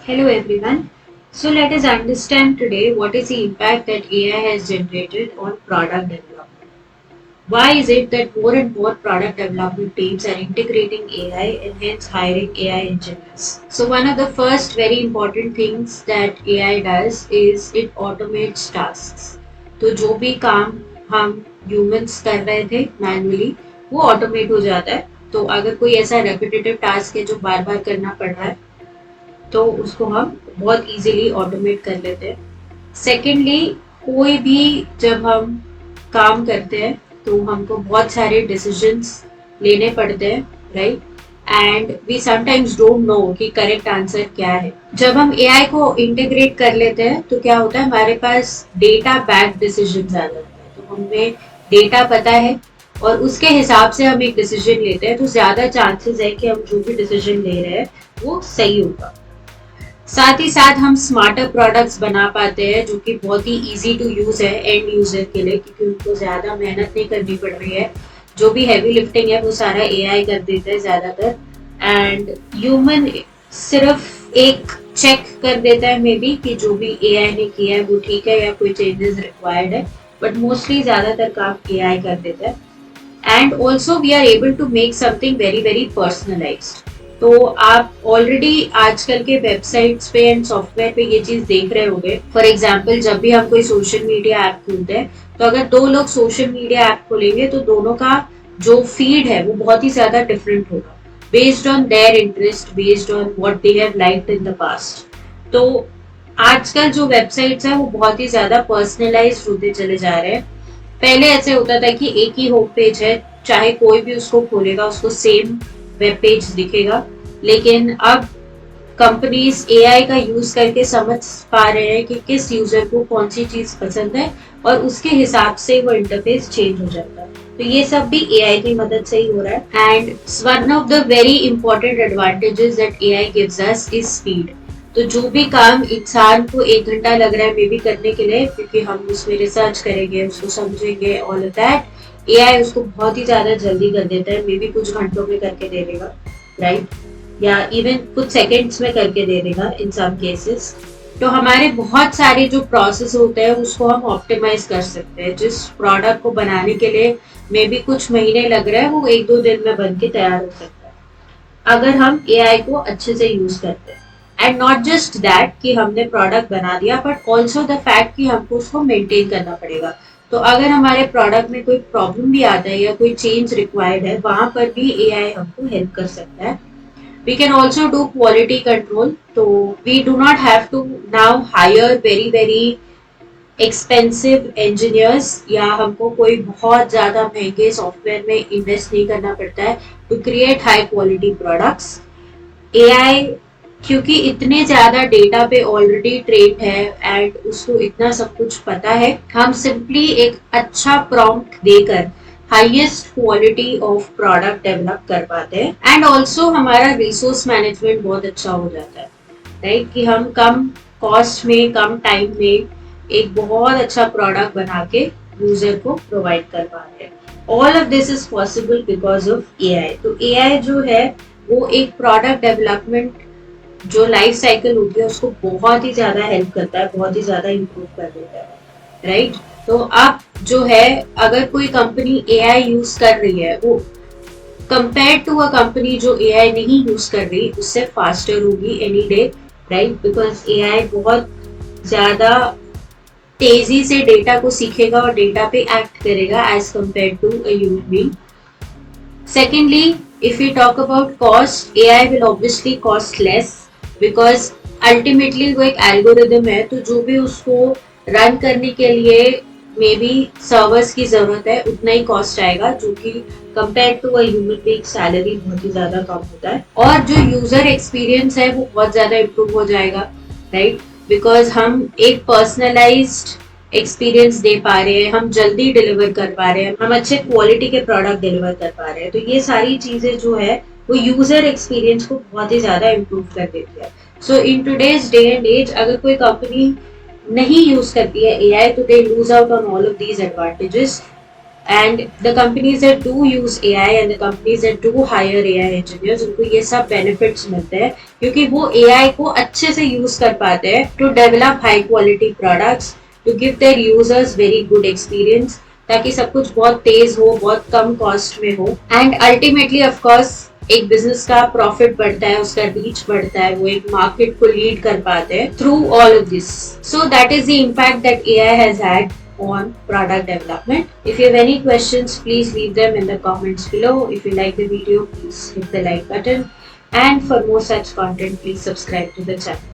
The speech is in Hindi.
Hello everyone. So let us understand today what is the impact that AI has generated on product development. Why is it that more and more product development teams are integrating AI and hence hiring AI engineers? So one of the first very important things that AI does is it automates tasks. तो जो भी काम हम humans कर रहे थे manually वो automate हो जाता है. तो अगर कोई ऐसा repetitive task है जो बार बार करना पड़ रहा है तो उसको हम बहुत इजीली ऑटोमेट कर लेते हैं. सेकेंडली, कोई भी जब हम काम करते हैं तो हमको बहुत सारे डिसीजंस लेने पड़ते हैं, right? And we sometimes don't know कि करेक्ट आंसर क्या है. जब हम एआई को इंटीग्रेट कर लेते हैं तो क्या होता है, हमारे पास डेटा बैक डिसीजन आ जाता है. तो हमें डेटा पता है और उसके हिसाब से हम एक डिसीजन लेते हैं तो ज्यादा चांसेस है कि हम जो भी डिसीजन ले रहे हैं वो सही होगा. साथ ही साथ हम स्मार्टर प्रोडक्ट्स बना पाते हैं जो कि बहुत ही इजी टू यूज है एंड यूजर के लिए, क्योंकि उनको ज्यादा मेहनत नहीं करनी पड़ रही है. जो भी हैवी लिफ्टिंग है वो सारा एआई कर देता है ज्यादातर. एंड ह्यूमन सिर्फ एक चेक कर देता है मे बी कि जो भी एआई ने किया है वो ठीक है या कोई चेंजेस रिक्वायर्ड है, बट मोस्टली ज्यादातर काम एआई कर देता है. And also we are able to make something very very personalised. तो आप ऑलरेडी आजकल के वेबसाइट्स पे एंड सॉफ्टवेयर पे ये चीज देख रहे होंगे. फॉर एग्जाम्पल, जब भी हम कोई सोशल मीडिया ऐप खोलते हैं तो अगर दो लोग सोशल मीडिया ऐप खोलेंगे तो दोनों का जो फीड है वो बहुत ही ज्यादा डिफरेंट होगा, based on their interest, based on what they have liked in the past. तो आजकल जो वेबसाइट्स है वो बहुत ही ज्यादा पर्सनलाइज्ड होते चले जा रहे हैं. पहले ऐसे होता था कि एक ही होम पेज है, चाहे कोई भी उसको खोलेगा उसको सेम वेब पेज दिखेगा. लेकिन अब कंपनीज एआई का यूज करके समझ पा रहे हैं कि किस यूजर को कौन सी चीज पसंद है और उसके हिसाब से वो इंटरफेस चेंज हो जाता है. तो ये सब भी एआई की मदद से ही हो रहा है. And one of the very important advantages that AI gives us is speed. तो जो भी काम इंसान को 1 घंटा लग रहा है मे बी करने के लिए, क्योंकि हम उसमें रिसर्च करेंगे, उसको समझेंगे, ऑल ऑफ दैट, एआई उसको बहुत ही ज्यादा जल्दी कर देता है. मे बी कुछ घंटों में करके दे देगा, राइट? या इवन कुछ सेकंड्स में करके दे देगा इन सम केसेस. तो हमारे बहुत सारे जो प्रोसेस होते हैं उसको हम ऑप्टिमाइज कर सकते हैं. जिस प्रोडक्ट को बनाने के लिए मे बी कुछ महीने लग रहा है वो 1-2 दिन में बन के तैयार हो सकता है अगर हम एआई को अच्छे से यूज करते हैं. एंड नॉट जस्ट दैट कि हमने प्रोडक्ट बना दिया, बट ऑल्सो द फैक्ट कि हमको उसको मेंटेन करना पड़ेगा. तो अगर हमारे प्रोडक्ट में कोई प्रॉब्लम भी आता है या कोई चेंज रिक्वायर्ड है, वहां पर भी एआई हमको हेल्प कर सकता है. We can also do quality control. So we do not have to now hire very very expensive engineers या हमको कोई बहुत ज्यादा महंगे सॉफ्टवेयर में इन्वेस्ट नहीं करना पड़ता है to create high quality products. AI क्योंकि इतने ज्यादा डेटा पे ऑलरेडी ट्रेंड है एंड उसको इतना सब कुछ पता है, हम सिंपली एक अच्छा प्रॉम्प्ट देकर highest quality of product develop कर पाते हैं. एंड ऑल्सो हमारा रिसोर्स मैनेजमेंट बहुत अच्छा हो जाता है, राइट? कि हम कम कॉस्ट में कम टाइम में एक बहुत अच्छा प्रोडक्ट बना के यूजर को प्रोवाइड कर पा रहे हैं. All of this is possible because of AI. तो एआई जो है वो एक प्रोडक्ट डेवलपमेंट जो लाइफ साइकिल होती है उसको बहुत ही ज्यादा हेल्प करता है, बहुत ही ज्यादा इम्प्रूव कर देता है, राइट? तो अब जो है अगर कोई कंपनी एआई यूज कर रही है वो कंपेयर टू अ कंपनी जो एआई नहीं यूज कर रही उससे फास्टर होगी any day, right? Because AI बहुत ज्यादा तेजी से डेटा को सीखेगा और डेटा पे एक्ट करेगा as compare to a human being. Secondly, if we talk about cost, AI will obviously cost less because ultimately वो एक एल्गोरिदम है. तो जो भी उसको रन करने के लिए मे बी सर्वर्स की जरूरत है उतना ही कॉस्ट आएगा, जो कि compare to a human being salary बहुत ही ज्यादा कम होता है. और जो यूजर एक्सपीरियंस है वो बहुत ज्यादा इम्प्रूव हो जाएगा, राइट? बिकॉज हम एक पर्सनलाइज्ड एक्सपीरियंस दे पा रहे हैं, हम जल्दी डिलीवर कर पा रहे हैं, हम अच्छे क्वालिटी के प्रोडक्ट डिलीवर कर पा रहे हैं. तो ये सारी चीजें जो है वो यूजर एक्सपीरियंस को बहुत ही ज्यादा इम्प्रूव कर देती है. So in today's day and age अगर कोई कंपनी नहीं यूज करती है एआई तो they lose out on all of these advantages. And the companies that do use AI and the companies that do hire AI engineers, उनको ये सब बेनिफिट्स मिलते हैं क्योंकि वो AI को अच्छे से यूज कर पाते हैं to develop high quality products, to give their users very good experience, ताकि सब कुछ बहुत तेज हो, बहुत कम कॉस्ट में हो। एंड अल्टीमेटली ऑफ कोर्स एक बिजनेस का प्रॉफिट बढ़ता है, उसका रीच बढ़ता है, वो एक मार्केट को लीड कर पाते हैं through all of this. So that is the impact that AI has had on product development. If you have any questions, please leave them in the comments below. If you like the video, please hit the like button. And for more such content, please subscribe to the channel.